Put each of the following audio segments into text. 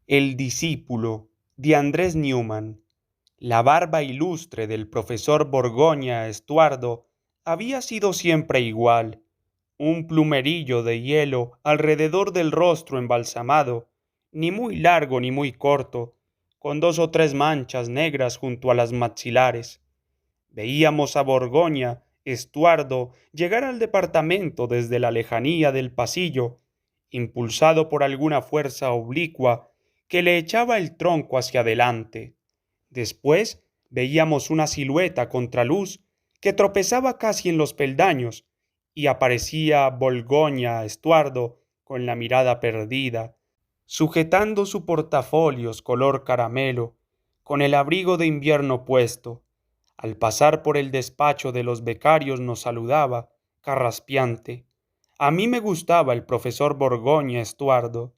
El discípulo de Andrés Newman, la barba ilustre del profesor Borgoña Estuardo había sido siempre igual, un plumerillo de hielo alrededor del rostro embalsamado, ni muy largo ni muy corto, con 2 o 3 manchas negras junto a las maxilares. Veíamos a Borgoña Estuardo llegar al departamento desde la lejanía del pasillo, impulsado por alguna fuerza oblicua que le echaba el tronco hacia adelante. Después veíamos una silueta contraluz que tropezaba casi en los peldaños y aparecía Borgoña Estuardo con la mirada perdida, sujetando su portafolios color caramelo, con el abrigo de invierno puesto. Al pasar por el despacho de los becarios nos saludaba, carraspeante. A mí me gustaba el profesor Borgoña Estuardo.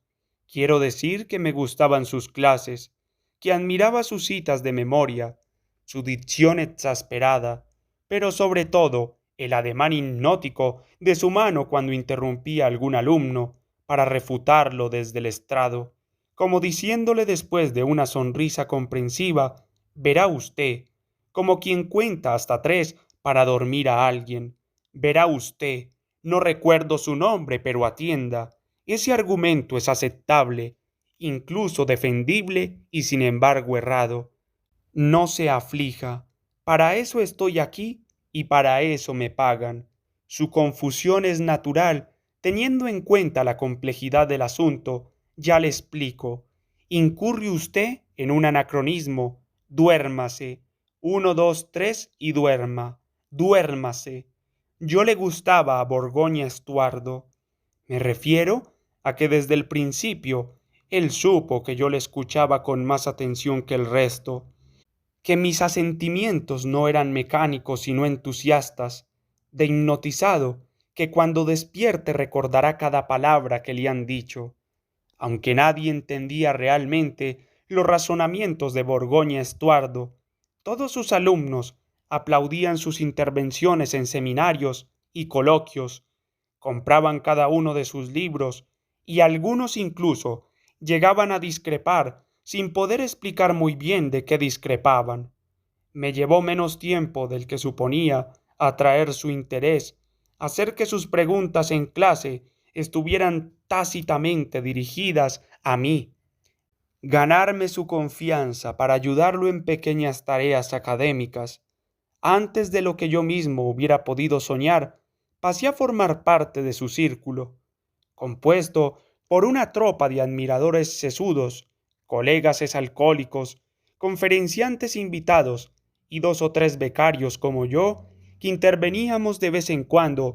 Quiero decir que me gustaban sus clases, que admiraba sus citas de memoria, su dicción exasperada, pero sobre todo el ademán hipnótico de su mano cuando interrumpía a algún alumno para refutarlo desde el estrado, como diciéndole después de una sonrisa comprensiva, verá usted, como quien cuenta hasta 3 para dormir a alguien. Verá usted, no recuerdo su nombre, pero atienda, ese argumento es aceptable, incluso defendible y sin embargo errado. No se aflija, para eso estoy aquí y para eso me pagan. Su confusión es natural, teniendo en cuenta la complejidad del asunto, ya le explico. Incurre usted en un anacronismo, duérmase. 1, 2, 3 y duerma. Duérmase. Yo le gustaba a Borgoña Estuardo. Me refiero a que desde el principio él supo que yo le escuchaba con más atención que el resto, que mis asentimientos no eran mecánicos sino entusiastas, de hipnotizado, que cuando despierte recordará cada palabra que le han dicho. Aunque nadie entendía realmente los razonamientos de Borgoña Estuardo, todos sus alumnos aplaudían sus intervenciones en seminarios y coloquios, compraban cada uno de sus libros y algunos incluso llegaban a discrepar sin poder explicar muy bien de qué discrepaban. Me llevó menos tiempo del que suponía atraer su interés, hacer que sus preguntas en clase estuvieran tácitamente dirigidas a mí, ganarme su confianza para ayudarlo en pequeñas tareas académicas. Antes de lo que yo mismo hubiera podido soñar, pasé a formar parte de su círculo, compuesto por una tropa de admiradores sesudos, colegas exalcohólicos, conferenciantes invitados y 2 o 3 becarios como yo, que interveníamos de vez en cuando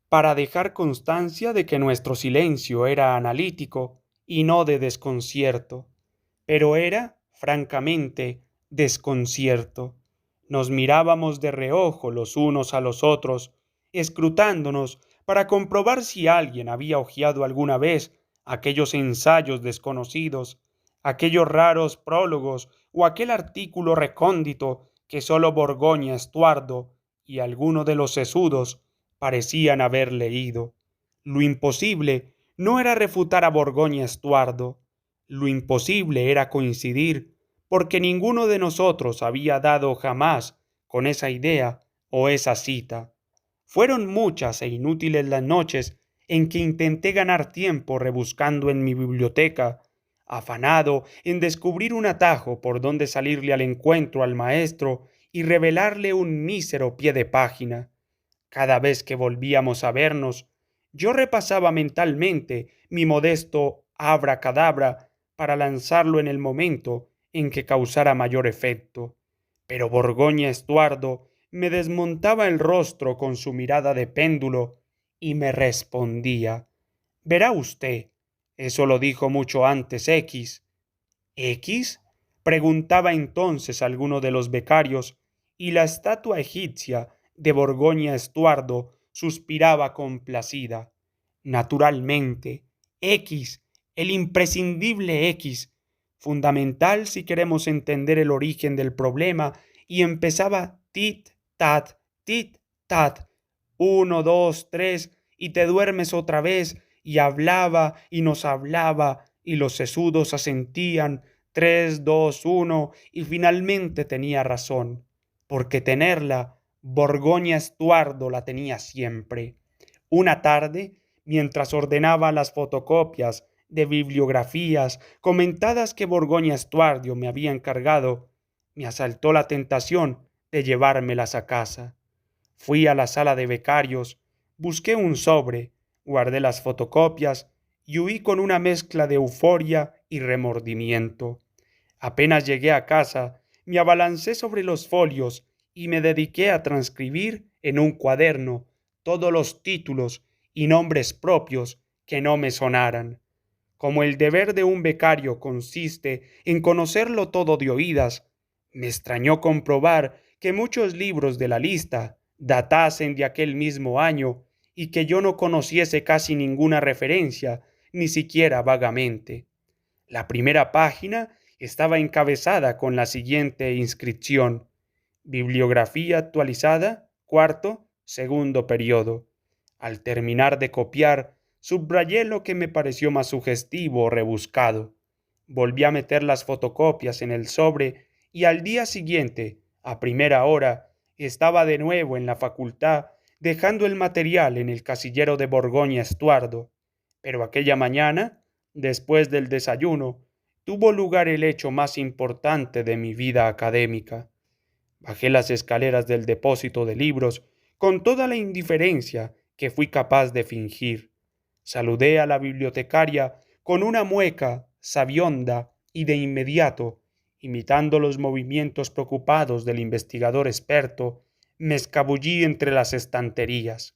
para dejar constancia de que nuestro silencio era analítico y no de desconcierto. Pero era, francamente, desconcierto. Nos mirábamos de reojo los unos a los otros, escrutándonos para comprobar si alguien había hojeado alguna vez aquellos ensayos desconocidos, aquellos raros prólogos o aquel artículo recóndito que sólo Borgoña Estuardo y alguno de los sesudos parecían haber leído. Lo imposible no era refutar a Borgoña Estuardo, lo imposible era coincidir, porque ninguno de nosotros había dado jamás con esa idea o esa cita. Fueron muchas e inútiles las noches en que intenté ganar tiempo rebuscando en mi biblioteca, afanado en descubrir un atajo por donde salirle al encuentro al maestro y revelarle un mísero pie de página. Cada vez que volvíamos a vernos, yo repasaba mentalmente mi modesto abracadabra para lanzarlo en el momento en que causara mayor efecto. Pero Borgoña Estuardo me desmontaba el rostro con su mirada de péndulo y me respondía: verá usted, eso lo dijo mucho antes X. ¿X? Preguntaba entonces alguno de los becarios, y la estatua egipcia de Borgoña Estuardo suspiraba complacida. Naturalmente, X, el imprescindible X, fundamental si queremos entender el origen del problema, y empezaba tit, tat, 1, 2, 3, y te duermes otra vez, y hablaba y nos hablaba, y los sesudos asentían 3, 2, 1, y finalmente tenía razón, porque tenerla, Borgoña Estuardo la tenía siempre. Una tarde, mientras ordenaba las fotocopias de bibliografías comentadas que Borgoña Estuardo me había encargado, me asaltó la tentación de llevármelas a casa. Fui a la sala de becarios, busqué un sobre, guardé las fotocopias y huí con una mezcla de euforia y remordimiento. Apenas llegué a casa, me abalancé sobre los folios y me dediqué a transcribir en un cuaderno todos los títulos y nombres propios que no me sonaran. Como el deber de un becario consiste en conocerlo todo de oídas, me extrañó comprobar que muchos libros de la lista datasen de aquel mismo año y que yo no conociese casi ninguna referencia, ni siquiera vagamente. La primera página estaba encabezada con la siguiente inscripción: Bibliografía actualizada, cuarto, segundo periodo. Al terminar de copiar, subrayé lo que me pareció más sugestivo o rebuscado. Volví a meter las fotocopias en el sobre y al día siguiente, a primera hora, estaba de nuevo en la facultad, dejando el material en el casillero de Borgoña Estuardo. Pero aquella mañana, después del desayuno, tuvo lugar el hecho más importante de mi vida académica. Bajé las escaleras del depósito de libros con toda la indiferencia que fui capaz de fingir. Saludé a la bibliotecaria con una mueca sabionda y de inmediato, imitando los movimientos preocupados del investigador experto, me escabullí entre las estanterías.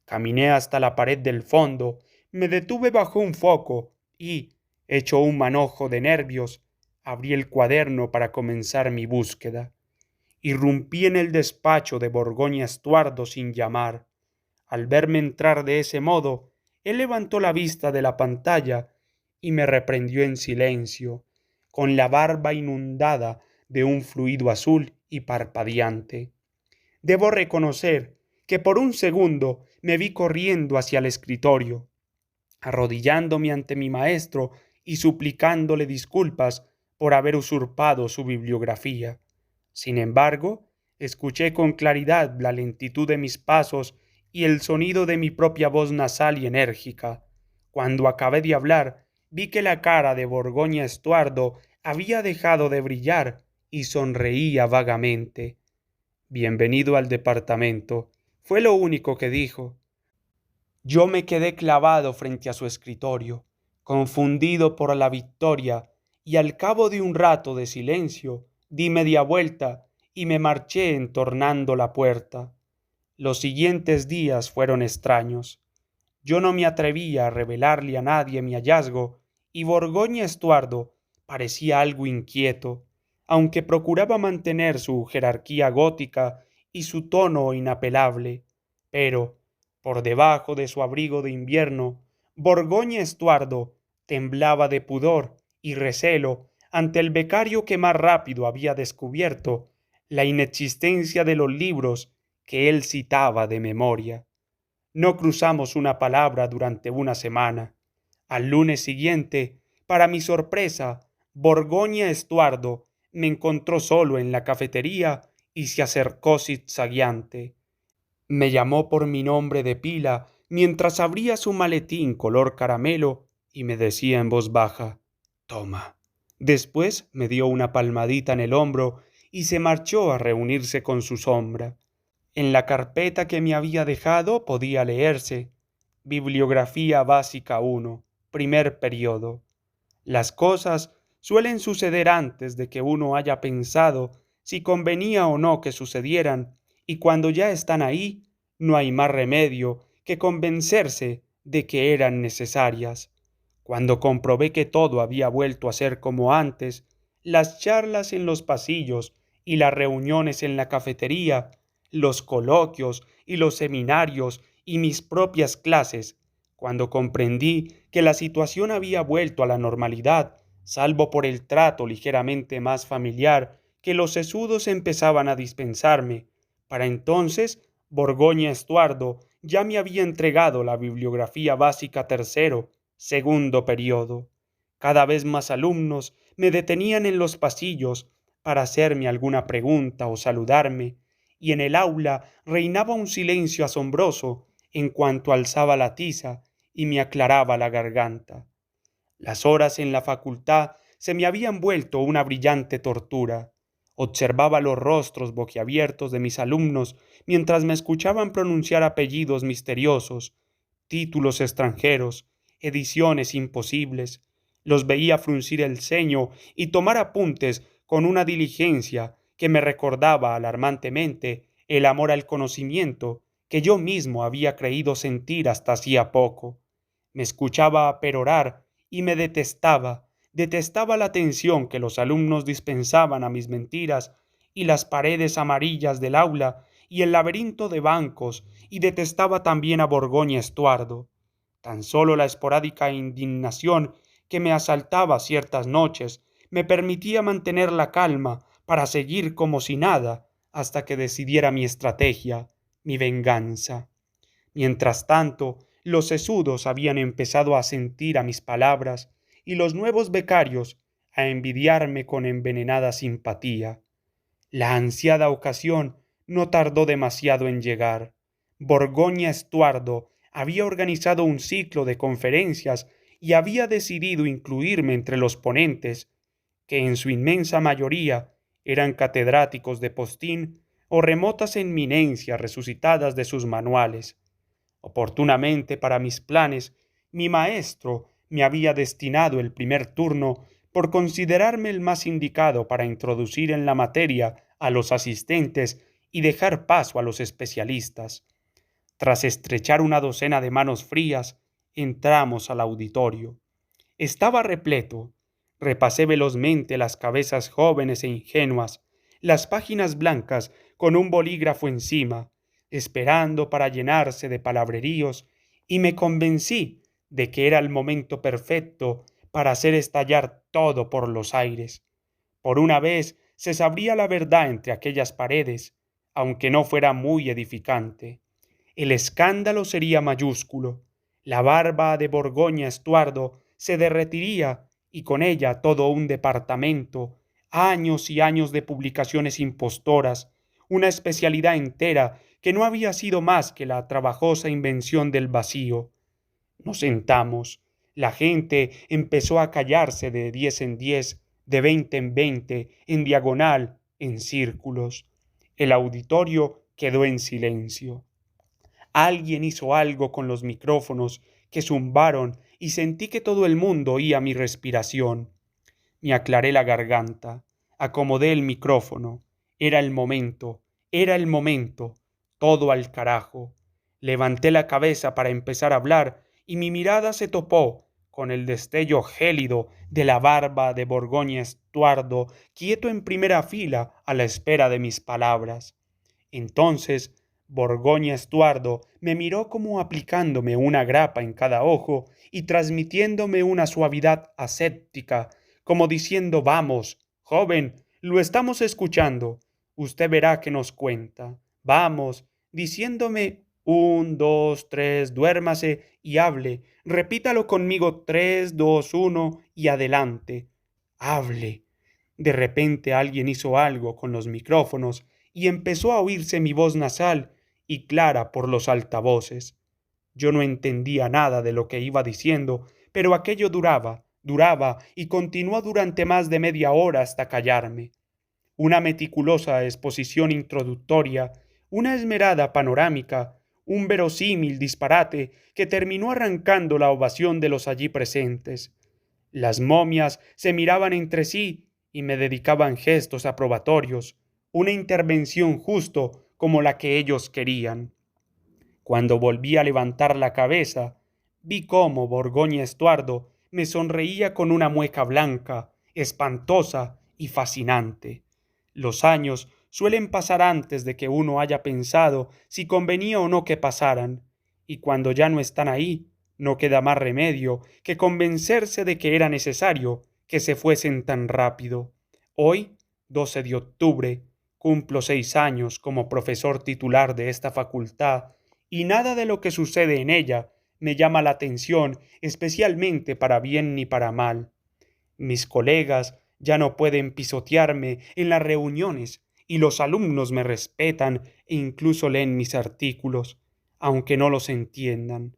Caminé hasta la pared del fondo, me detuve bajo un foco y, hecho un manojo de nervios, abrí el cuaderno para comenzar mi búsqueda. Irrumpí en el despacho de Borgoña Estuardo sin llamar. Al verme entrar de ese modo, él levantó la vista de la pantalla y me reprendió en silencio, con la barba inundada de un fluido azul y parpadeante. Debo reconocer que por un segundo me vi corriendo hacia el escritorio, arrodillándome ante mi maestro y suplicándole disculpas por haber usurpado su bibliografía. Sin embargo, escuché con claridad la lentitud de mis pasos y el sonido de mi propia voz nasal y enérgica. Cuando acabé de hablar, vi que la cara de Borgoña Estuardo había dejado de brillar y sonreía vagamente. Bienvenido al departamento, fue lo único que dijo. Yo me quedé clavado frente a su escritorio, confundido por la victoria, y al cabo de un rato de silencio di media vuelta y me marché entornando la puerta. Los siguientes días fueron extraños. Yo no me atrevía a revelarle a nadie mi hallazgo, y Borgoña Estuardo parecía algo inquieto, aunque procuraba mantener su jerarquía gótica y su tono inapelable. Pero, por debajo de su abrigo de invierno, Borgoña Estuardo temblaba de pudor y recelo ante el becario que más rápido había descubierto la inexistencia de los libros que él citaba de memoria. No cruzamos una palabra durante una semana. Al lunes siguiente, para mi sorpresa, Borgoña Estuardo me encontró solo en la cafetería y se acercó zigzagueante. Me llamó por mi nombre de pila mientras abría su maletín color caramelo y me decía en voz baja: «Toma». Después me dio una palmadita en el hombro y se marchó a reunirse con su sombra. En la carpeta que me había dejado podía leerse: Bibliografía Básica 1, primer periodo. Las cosas suelen suceder antes de que uno haya pensado si convenía o no que sucedieran, y cuando ya están ahí, no hay más remedio que convencerse de que eran necesarias. Cuando comprobé que todo había vuelto a ser como antes, las charlas en los pasillos y las reuniones en la cafetería, los coloquios y los seminarios y mis propias clases, cuando comprendí que la situación había vuelto a la normalidad, salvo por el trato ligeramente más familiar que los sesudos empezaban a dispensarme, para entonces Borgoña Estuardo ya me había entregado la bibliografía básica tercero, segundo periodo. Cada vez más alumnos me detenían en los pasillos para hacerme alguna pregunta o saludarme, y en el aula reinaba un silencio asombroso en cuanto alzaba la tiza y me aclaraba la garganta. Las horas en la facultad se me habían vuelto una brillante tortura. Observaba los rostros boquiabiertos de mis alumnos mientras me escuchaban pronunciar apellidos misteriosos, títulos extranjeros, ediciones imposibles. Los veía fruncir el ceño y tomar apuntes con una diligencia que me recordaba alarmantemente el amor al conocimiento que yo mismo había creído sentir hasta hacía poco. Me escuchaba perorar y me detestaba la atención que los alumnos dispensaban a mis mentiras y las paredes amarillas del aula y el laberinto de bancos, y detestaba también a Borgoña Estuardo. Tan solo la esporádica indignación que me asaltaba ciertas noches me permitía mantener la calma para seguir como si nada hasta que decidiera mi estrategia, mi venganza. Mientras tanto, los sesudos habían empezado a sentir a mis palabras y los nuevos becarios a envidiarme con envenenada simpatía. La ansiada ocasión no tardó demasiado en llegar. Borgoña Estuardo había organizado un ciclo de conferencias y había decidido incluirme entre los ponentes, que en su inmensa mayoría eran catedráticos de postín o remotas eminencias resucitadas de sus manuales. Oportunamente para mis planes, mi maestro me había destinado el primer turno por considerarme el más indicado para introducir en la materia a los asistentes y dejar paso a los especialistas. Tras estrechar una docena de manos frías, entramos al auditorio. Estaba repleto. Repasé velozmente las cabezas jóvenes e ingenuas, las páginas blancas con un bolígrafo encima, esperando para llenarse de palabreríos, y me convencí de que era el momento perfecto para hacer estallar todo por los aires. Por una vez se sabría la verdad entre aquellas paredes, aunque no fuera muy edificante. El escándalo sería mayúsculo. La barba de Borgoña Estuardo se derretiría y con ella todo un departamento, años y años de publicaciones impostoras, una especialidad entera que no había sido más que la trabajosa invención del vacío. Nos sentamos. La gente empezó a callarse de 10 en 10, de 20 en 20, en diagonal, en círculos. El auditorio quedó en silencio. Alguien hizo algo con los micrófonos que zumbaron y sentí que todo el mundo oía mi respiración. Me aclaré la garganta, acomodé el micrófono. Era el momento, era el momento. Todo al carajo. Levanté la cabeza para empezar a hablar y mi mirada se topó con el destello gélido de la barba de Borgoña Estuardo, quieto en primera fila a la espera de mis palabras. Entonces Borgoña Estuardo me miró como aplicándome una grapa en cada ojo y transmitiéndome una suavidad aséptica, como diciendo: vamos, joven, lo estamos escuchando. Usted verá que nos cuenta. Vamos, diciéndome: 1, 2, 3, duérmase y hable. Repítalo conmigo: 3, 2, 1 y adelante. Hable. De repente alguien hizo algo con los micrófonos y empezó a oírse mi voz nasal y clara por los altavoces. Yo no entendía nada de lo que iba diciendo, pero aquello duraba y continuó durante más de media hora hasta callarme. Una meticulosa exposición introductoria, una esmerada panorámica, un verosímil disparate que terminó arrancando la ovación de los allí presentes. Las momias se miraban entre sí y me dedicaban gestos aprobatorios, una intervención justo como la que ellos querían. Cuando volví a levantar la cabeza, vi cómo Borgoña Estuardo me sonreía con una mueca blanca, espantosa y fascinante. Los años suelen pasar antes de que uno haya pensado si convenía o no que pasaran, y cuando ya no están ahí, no queda más remedio que convencerse de que era necesario que se fuesen tan rápido. Hoy, 12 de octubre, cumplo 6 años como profesor titular de esta facultad y nada de lo que sucede en ella me llama la atención especialmente para bien ni para mal. Mis colegas ya no pueden pisotearme en las reuniones y los alumnos me respetan e incluso leen mis artículos, aunque no los entiendan.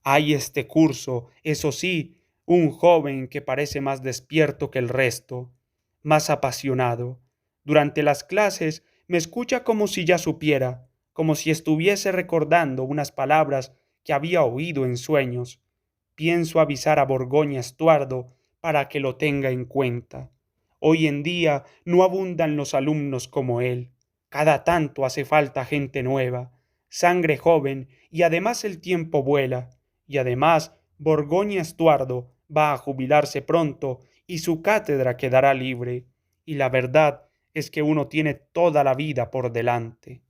Hay este curso, eso sí, un joven que parece más despierto que el resto, más apasionado. Durante las clases me escucha como si ya supiera, como si estuviese recordando unas palabras que había oído en sueños. Pienso avisar a Borgoña Estuardo para que lo tenga en cuenta. Hoy en día no abundan los alumnos como él. Cada tanto hace falta gente nueva, sangre joven, y además el tiempo vuela. Y además Borgoña Estuardo va a jubilarse pronto y su cátedra quedará libre. Y la verdad es que uno tiene toda la vida por delante.